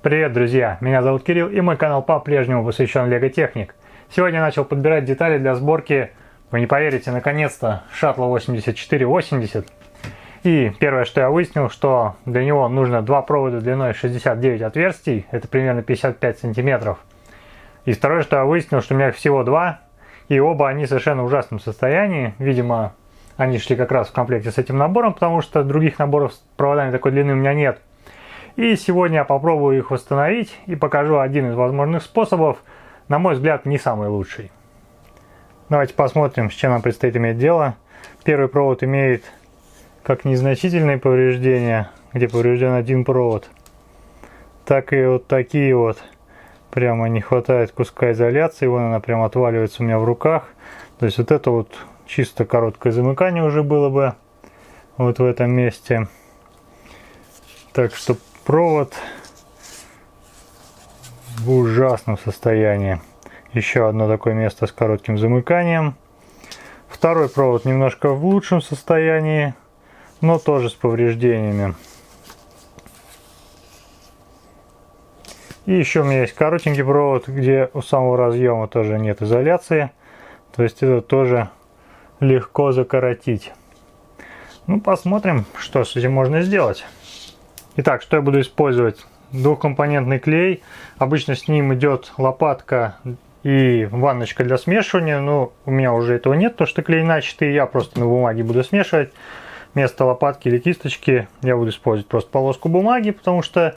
Привет, друзья! Меня зовут Кирилл, и мой канал по-прежнему посвящен LEGO Техник. Сегодня я начал подбирать детали для сборки, вы не поверите, наконец-то, шаттла 8480. И первое, что я выяснил, что для него нужно два провода длиной 69 отверстий, это примерно 55 сантиметров. И второе, что я выяснил, что у меня их всего два, и оба они в совершенно ужасном состоянии. Видимо, они шли как раз в комплекте с этим набором, потому что других наборов с проводами такой длины у меня нет. И сегодня я попробую их восстановить и покажу один из возможных способов, на мой взгляд, не самый лучший. Давайте посмотрим, с чем нам предстоит иметь дело. Первый провод имеет как незначительные повреждения, где поврежден один провод, так и вот такие вот. Прямо не хватает куска изоляции, вон она прям отваливается у меня в руках. То есть вот это вот чисто короткое замыкание уже было бы вот в этом месте. Так что провод в ужасном состоянии. Еще одно такое место с коротким замыканием. Второй провод немножко в лучшем состоянии, но тоже с повреждениями. И еще у меня есть коротенький провод, где у самого разъема тоже нет изоляции. То есть это тоже легко закоротить. Ну, посмотрим, что с этим можно сделать. Итак, что я буду использовать? Двухкомпонентный клей. Обычно с ним идет лопатка и ванночка для смешивания. Но у меня уже этого нет, потому что клей начатый. Я просто на бумаге буду смешивать. Вместо лопатки или кисточки я буду использовать просто полоску бумаги, потому что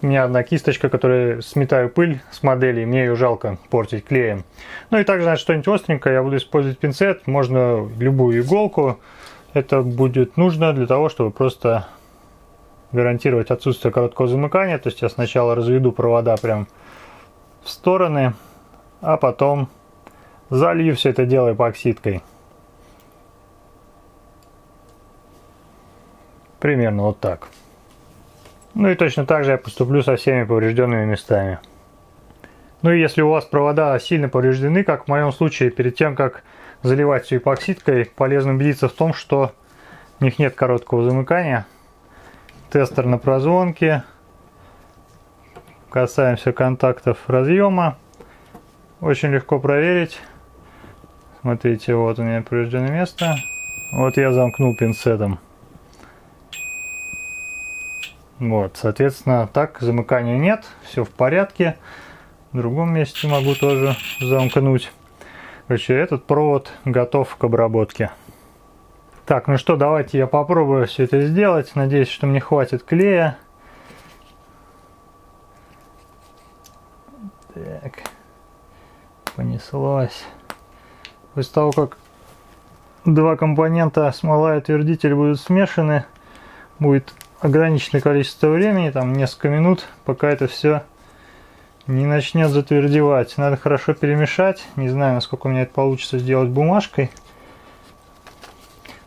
у меня одна кисточка, которая сметаю пыль с модели, мне ее жалко портить клеем. Ну и также, значит, что-нибудь остренькое я буду использовать пинцет, можно любую иголку. Это будет нужно для того, чтобы просто гарантировать отсутствие короткого замыкания. То есть я сначала разведу провода прям в стороны, а потом залью все это дело эпоксидкой. Примерно вот так. Ну и точно так же я поступлю со всеми поврежденными местами. Ну и если у вас провода сильно повреждены, как в моем случае, перед тем как заливать все эпоксидкой, полезно убедиться в том, что у них нет короткого замыкания. Тестер на прозвонке. Касаемся контактов разъема. Очень легко проверить. Смотрите, вот у меня поврежденное место. Вот я замкнул пинцетом. Вот, соответственно, так замыкания нет, все в порядке. В другом месте могу тоже замкнуть. Короче, этот провод готов к обработке. Так, ну что, давайте я попробую все это сделать. Надеюсь, что мне хватит клея. Так, понеслось. После того, как два компонента, смола и отвердитель, будут смешаны, будет ограниченное количество времени, там несколько минут, пока это все не начнет затвердевать. Надо хорошо перемешать. Не знаю, насколько у меня это получится сделать бумажкой.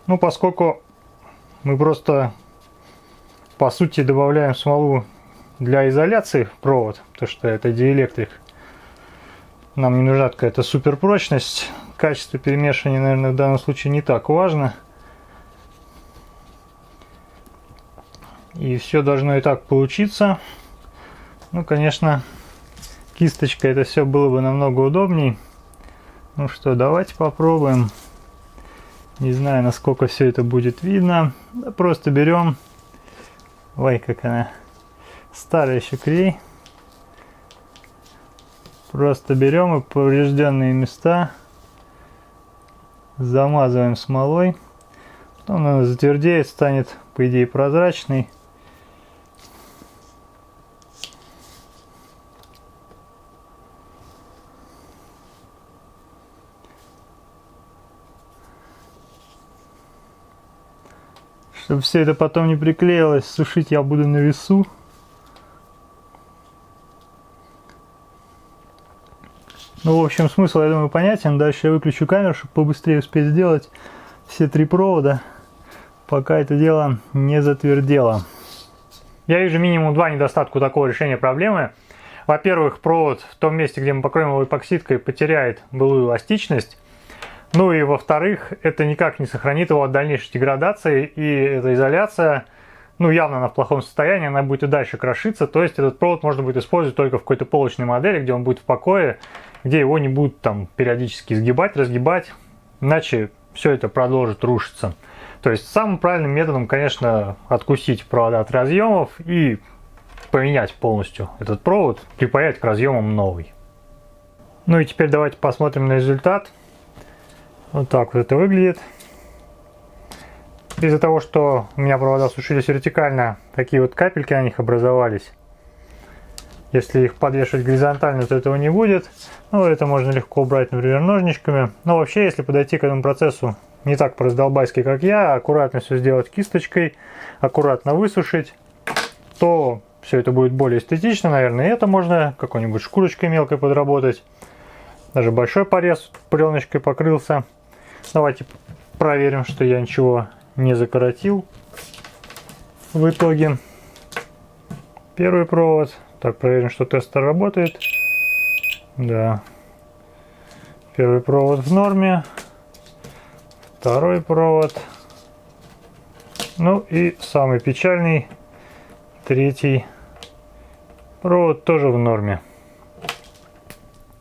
Ну, поскольку мы просто по сути добавляем смолу для изоляции в провод, то что это диэлектрик, нам не нужна какая-то суперпрочность. Качество перемешивания, наверное, в данном случае не так важно. И все должно и так получиться. Ну, конечно, кисточка это все было бы намного удобней. Ну что, давайте попробуем. Не знаю, насколько все это будет видно. Да просто берем. Ой, как она. Старый еще клей. Просто берем и поврежденные места замазываем смолой. Потом она затвердеет, станет, по идее, прозрачной. Чтобы все это потом не приклеилось, сушить я буду на весу. Ну, в общем, смысл, я думаю, понятен. Дальше я выключу камеру, чтобы побыстрее успеть сделать все три провода, пока это дело не затвердело. Я вижу минимум два недостатка такого решения проблемы. Во-первых, провод в том месте, где мы покроем его эпоксидкой, потеряет былую эластичность. Ну и во-вторых, это никак не сохранит его от дальнейшей деградации, и эта изоляция ну, явно она в плохом состоянии, она будет и дальше крошиться. То есть этот провод можно будет использовать только в какой-то полочной модели, где он будет в покое, где его не будут там периодически сгибать, разгибать, иначе все это продолжит рушиться. То есть самым правильным методом, конечно, откусить провода от разъемов и поменять полностью этот провод, припаять к разъемам новый. Ну и теперь давайте посмотрим на результат. Вот так вот это выглядит. Из-за того, что у меня провода сушились вертикально, такие вот капельки на них образовались. Если их подвешивать горизонтально, то этого не будет. Ну, это можно легко убрать, например, ножничками. Но вообще, если подойти к этому процессу не так по-раздолбайски, как я, аккуратно все сделать кисточкой, аккуратно высушить, то все это будет более эстетично, наверное. И это можно какой-нибудь шкурочкой мелкой подработать. Даже большой порез пленочкой покрылся. Давайте проверим, что я ничего не закоротил в итоге. Первый провод. Так, проверим, что тестер работает. Да. Первый провод в норме. Второй провод. Ну и самый печальный, третий провод тоже в норме.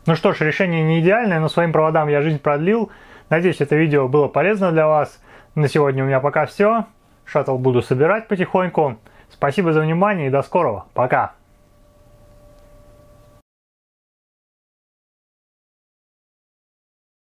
Ну что ж, решение не идеальное, но своим проводам я жизнь продлил. Надеюсь, это видео было полезно для вас. На сегодня у меня пока все. Шаттл буду собирать потихоньку. Спасибо за внимание и до скорого. Пока!